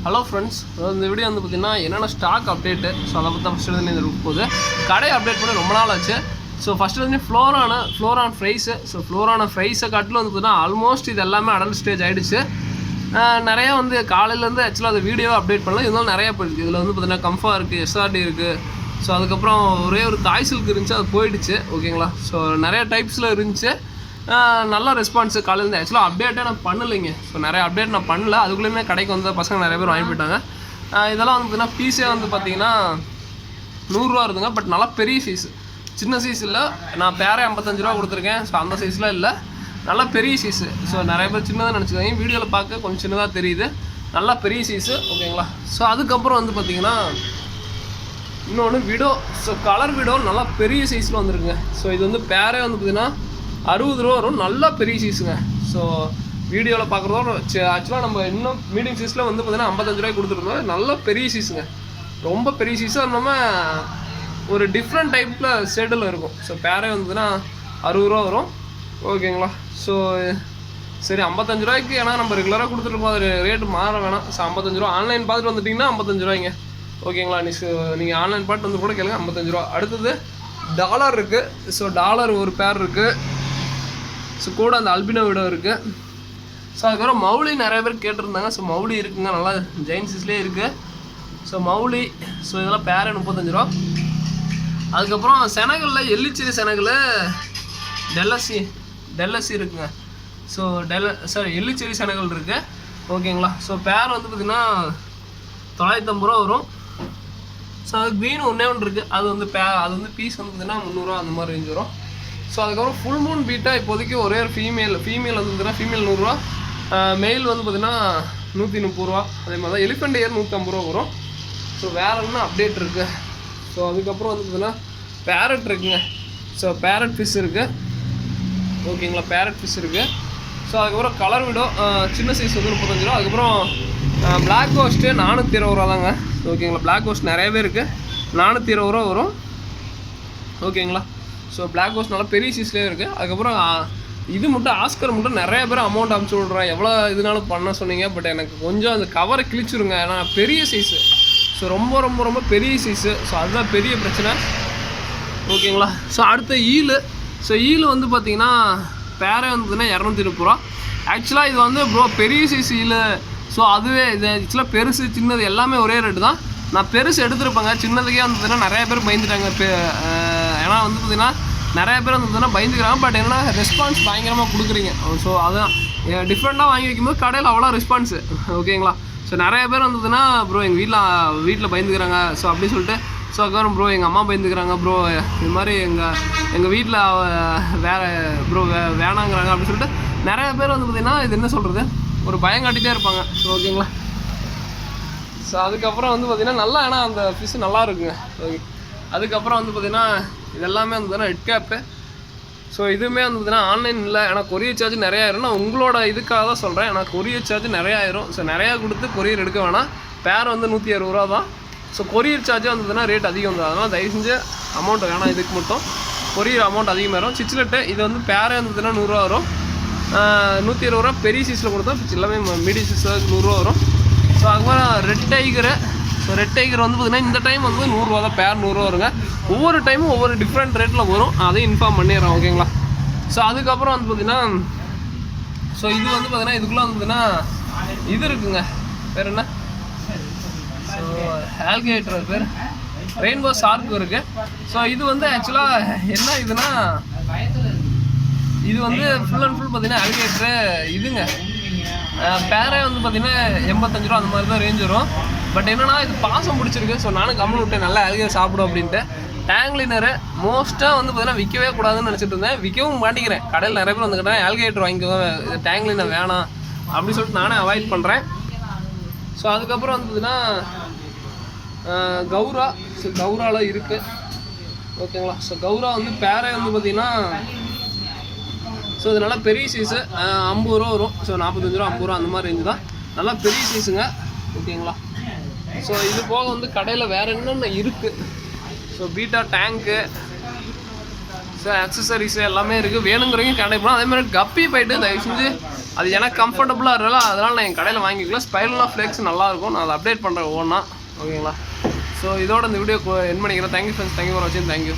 Hello friends, இந்த video வந்து பார்த்தீங்கன்னா என்னென்ன ஸ்டாக் அப்டேட்டு. ஸோ அதை பற்றி ஃபஸ்ட்டு வந்து இந்த போகுது கடை அப்டேட் பண்ணி ரொம்ப நாள் ஆச்சு. ஸோ ஃபஸ்ட்டு வந்து ஃப்ளோரான் ஃப்ரைஸு. ஸோ ஃப்ளோரான ஃப்ரைஸை காட்டிலும் வந்து பார்த்தீங்கன்னா ஆல்மோஸ்ட் இது எல்லாமே அடல்ட் ஸ்டேஜ் ஆகிடுச்சு. நிறையா வந்து காலையிலேருந்து ஆக்சுவலாக அது வீடியோ அப்டேட் பண்ணலாம். இருந்தாலும் நிறையா போயிடுச்சு. இதில் வந்து பார்த்தீங்கன்னா கம்ஃபா இருக்குது, எஸ்ஆர்டி இருக்குது. ஸோ அதுக்கப்புறம் ஒரே ஒரு தாய் சில்க் இருந்துச்சு, அது போயிடுச்சு. ஓகேங்களா. ஸோ நிறையா டைப்ஸில் இருந்துச்சு. நல்ல ரெஸ்பான்ஸு காலையிலேருந்து. ஆக்சுவலாக அப்டேட்டே நான் பண்ணலைங்க. ஸோ நிறைய அப்டேட் நான் பண்ணல. அதுக்குள்ளேயுமே கடைக்கு வந்து பசங்க நிறைய பேர் வாங்கி போயிட்டாங்க. இதெல்லாம் வந்து பார்த்தீங்கன்னா பீஸே வந்து பார்த்தீங்கன்னா 100 ரூபா இருக்குதுங்க. பட் நல்லா பெரிய சைஸு, சின்ன சைஸ் இல்லை. நான் பேரே 55 ரூபா கொடுத்துருக்கேன். ஸோ அந்த சைஸ்லாம் இல்லை, நல்லா பெரிய சைஸு. ஸோ நிறைய பேர் சின்னதாக நினச்சிக்காங்க, வீடியோவில் பார்க்க கொஞ்சம் சின்னதாக தெரியுது, நல்லா பெரிய சைஸு. ஓகேங்களா. ஸோ அதுக்கப்புறம் வந்து பார்த்திங்கன்னா இன்னொன்று விடோ. ஸோ கலர் விடோ நல்லா பெரிய சைஸில் வந்துருக்குங்க. ஸோ இது வந்து பேரே வந்து பார்த்திங்கன்னா 60 ரூபா வரும், நல்லா பெரிய சைஸுங்க. ஸோ வீடியோவில் பார்க்குறதோட ஆக்சுவலாக நம்ம இன்னும் மீடியம் சைஸில் வந்து பார்த்திங்கன்னா 55 ரூபாய்க்கு கொடுத்துருந்தோம். நல்ல பெரிய சைஸுங்க, ரொம்ப பெரிய சைஸாக இல்லாமல் ஒரு டிஃப்ரெண்ட் டைப்பில் ஷேடில் இருக்கும். ஸோ பேரே வந்துன்னா 60 ரூபா வரும். ஓகேங்களா. ஸோ சரி 55 ரூபாய்க்கு, ஏன்னா நம்ம ரெகுலராக கொடுத்துருக்கோம், அது ரேட்டு மாற வேணாம். ஸோ 55 ரூபா. ஆன்லைன் பார்த்துட்டு வந்துட்டிங்கன்னா 55 ரூபாய்ங்க. ஓகேங்களா. நீங்கள் ஆன்லைன் பார்த்து வந்து கூட கேளுங்க, 55 ரூபா. அடுத்தது டாலர் இருக்குது. ஸோ டாலர் ஒரு பேர் இருக்குது. ஸோ கூட அந்த அல்பினோ விடோ இருக்குது. ஸோ அதுக்கப்புறம் மௌலி நிறைய பேர் கேட்டிருந்தாங்க. ஸோ மௌலி இருக்குங்க, நல்லா ஜெயின் சைஸ்லேயே இருக்குது. ஸோ மௌலி. ஸோ இதெல்லாம் பேரே 35 ரூபா. அதுக்கப்புறம் செனகலில் எள்ளிச்சிரி செனகல் டெல்லசி இருக்குங்க. ஸோ எள்ளிச்சிரி செனகல் இருக்குது. ஓகேங்களா. ஸோ பேர் வந்து பார்த்திங்கன்னா 950 ரூபா வரும். ஸோ அது க்ரீன் ஒன்றே இருக்குது. அது வந்து அது வந்து பீஸ் வந்து பார்த்திங்கன்னா 300 ரூபா அந்த மாதிரி ரேஞ்ச் வரும். ஸோ அதுக்கப்புறம் ஃபுல் மூன் பீட்டா இப்போதைக்கு ஒரே ஒரு ஃபீமேல் வந்து ஃபீமேல் 100 ரூபா, மெயில் வந்து பார்த்திங்கன்னா 130 ரூபா. அதே மாதிரி தான் எலிஃபெண்ட் இயர் 150 ரூபா வரும். ஸோ வேறு என்ன அப்டேட் இருக்குது. ஸோ அதுக்கப்புறம் வந்து பார்த்திங்கன்னா பேரட் இருக்குங்க. ஸோ பேரட் ஃபிஷ் இருக்குது. ஓகேங்களா. பேரட் ஃபிஷ் இருக்குது. ஸோ அதுக்கப்புறம் கலர் விடோ சின்ன சைஸ் வந்து 35 ரூபா. அதுக்கப்புறம் பிளாக் கோஸ்ட்டு 420 ரூபா தாங்க. ஓகேங்களா. பிளாக் கோஸ்ட் நிறையவே இருக்குது, 420 ரூபா வரும். ஓகேங்களா. ஸோ பிளாக் கோஸ்ட் நல்லா பெரிய சைஸ்லேயே இருக்குது. அதுக்கப்புறம் இது மட்டும் ஆஸ்கர் மட்டும் நிறைய பேர் அமௌண்ட் அனுப்பிச்சி விட்றேன், எவ்வளோ இதனாலும் பண்ண சொன்னீங்க. பட் எனக்கு கொஞ்சம் அந்த கவரை கிழிச்சிருங்க, ஏன்னா பெரிய சைஸு. ஸோ ரொம்ப ரொம்ப ரொம்ப பெரிய சைஸு. ஸோ அதுதான் பெரிய பிரச்சனை. ஓகேங்களா. ஸோ அடுத்த ஈலு. ஸோ ஈலு வந்து பார்த்திங்கன்னா பேரே வந்துன்னா 230 ரூபா. ஆக்சுவலாக இது வந்து பெரிய சைஸ் ஈலு. ஸோ அதுவே இது ஆக்சுவலாக பெருசு சின்னது எல்லாமே ஒரே ரேட்டு தான். நான் பெருசு எடுத்துருப்பேங்க, சின்னதுக்கே வந்து பார்த்திங்கன்னா நிறைய பேர் பயந்துட்டாங்க. ஏன்னா வந்து பார்த்திங்கன்னா நிறைய பேர் வந்து பார்த்திங்கன்னா பயந்துக்கிறாங்க. பட் என்னன்னா ரெஸ்பான்ஸ் பயங்கரமாக கொடுக்குறீங்க. ஸோ அதுதான் டிஃப்ரெண்ட்டாக வாங்கி வைக்கும்போது கடையில் அவ்வளோ ரெஸ்பான்ஸு. ஓகேங்களா. ஸோ நிறைய பேர் வந்ததுன்னா எங்கள் வீட்டில் பயந்துக்கிறாங்க. ஸோ அப்படி சொல்லிட்டு ஸோ அதுக்கப்புறம் எங்கள் அம்மா பயந்துக்கிறாங்க இது மாதிரி எங்கள் வீட்டில் வேணாங்கிறாங்க அப்படின்னு சொல்லிட்டு நிறைய பேர் வந்து பார்த்திங்கன்னா இது என்ன சொல்கிறது, ஒரு பயம் காட்டிகிட்டே இருப்பாங்க. ஓகேங்களா. ஸோ அதுக்கப்புறம் வந்து பார்த்திங்கன்னா நல்லா, ஏன்னா அந்த ஃபிஷ்ஷு நல்லா இருக்குங்க. அதுக்கப்புறம் வந்து பார்த்திங்கன்னா இதெல்லாமே வந்து பார்த்தீங்கன்னா ஹெட் கேப்பு. ஸோ இதுவுமே வந்து பார்த்திங்கன்னா ஆன்லைன் இல்லை, ஏன்னா கொரியர் சார்ஜ் நிறையா ஆயிரும். நான் உங்களோட இதுக்காக தான் சொல்கிறேன், ஏன்னா கொரியர் சார்ஜ் நிறையா ஆயிரும். ஸோ நிறையா கொடுத்து கொரியர் எடுக்க வேணாம். பேர் வந்து 160 ரூபா தான். ஸோ கொரியர் சார்ஜே வந்து பார்த்திங்கன்னா ரேட் அதிகம் தான். அதனால் தயவு செஞ்சு அமௌண்ட் வேணாம், இதுக்கு மட்டும் கொரியர் அமௌண்ட் அதிகமாகிடும். சிச்சிலெட்டு இது வந்து பேரே வந்து பார்த்திங்கன்னா 100 ரூபா வரும். 120 ரூபா பெரிய சைஸில் கொடுத்தா எல்லாமே மீடியம் சைஸில் 100 ரூபா வரும். ஸோ அதுக்கப்புறம் red tiger. So red tiger வந்து பார்த்திங்கன்னா இந்த டைம் வந்து 100 ரூபா தான், பேர் 100 ரூபா வருங்க. ஒவ்வொரு டைமும் ஒவ்வொரு டிஃப்ரெண்ட் ரேட்டில் வரும், அதையும் இன்ஃபார்ம் பண்ணிடுறேன். ஓகேங்களா. ஸோ அதுக்கப்புறம் வந்து பார்த்திங்கன்னா ஸோ இது வந்து பார்த்திங்கன்னா இதுக்குள்ளே வந்து பார்த்திங்கன்னா இது இருக்குங்க, பேர் என்ன, ஸோ ஆல்கேட்டர் பேர் ரெயின்போ ஷார்க் இருக்குது. ஸோ இது வந்து ஆக்சுவலாக என்ன இதுனா, இது வந்து ஃபுல் அண்ட் ஃபுல் பார்த்திங்கன்னா ஆல்கேட்டரு இதுங்க. பேரே வந்து பார்த்திங்கன்னா 85 ரூபா அந்த மாதிரி தான் ரேஞ்ச் வரும். பட் என்னன்னா இது பாசம் பிடிச்சிருக்கு. ஸோ நானும் கம்முன்னு விட்டேன், நல்லா ஆல்கேட்டர் சாப்பிடும் அப்படின்ட்டு. டேங்க்லினரு மோஸ்ட்டாக வந்து பார்த்திங்கன்னா விற்கவே கூடாதுன்னு நினச்சிட்டு இருந்தேன், விற்கவும் மாட்டேங்கிறேன். கடையில் நிறைய பேர் வந்துக்கிட்டேன் ஆல்கேட்டர் வாங்கிக்கோ, டேங்க்லினர் வேணாம் அப்படின்னு சொல்லிட்டு நானே அவாய்ட் பண்ணுறேன். ஸோ அதுக்கப்புறம் வந்து பார்த்திங்கன்னா கௌரா. ஸோ கௌராவில் இருக்குது. ஓகேங்களா. ஸோ கௌரா வந்து பேரே வந்து பார்த்திங்கன்னா ஸோ இது நல்லா பெரிய சைஸு, 50 ரூபா வரும். ஸோ 45 ரூபா 50 ரூபா அந்த மாதிரி ரேஞ்சு தான், நல்லா பெரிய சைஸுங்க. ஓகேங்களா. ஸோ இது போக வந்து கடையில் வேறு என்னென்ன இருக்குது. ஸோ பீட்டா டேங்க்கு, ஸோ அக்சசரிஸு எல்லாமே இருக்குது. வேணுங்கிறவங்க கடை போனால். அதே மாதிரி கப்பி போய்ட்டு தயவு செஞ்சு அது எனக்கு கம்ஃபர்டபுளாக இருக்கல, அதனால் நான் என் கடையில் வாங்கிக்கலாம். ஸ்பைரலா ஃப்ளேக்ஸ் நல்லாயிருக்கும், நான் அதை அப்டேட் பண்ணுறேன் ஒவ்வொன்றா. ஓகேங்களா? ஸோ இதோட இந்த வீடியோ என் பண்ணிக்கிறேன். தேங்க்யூ ஃப்ரெண்ட்ஸ், தேங்க்யூ ஃபார் வாட்சிங், தேங்க்யூ.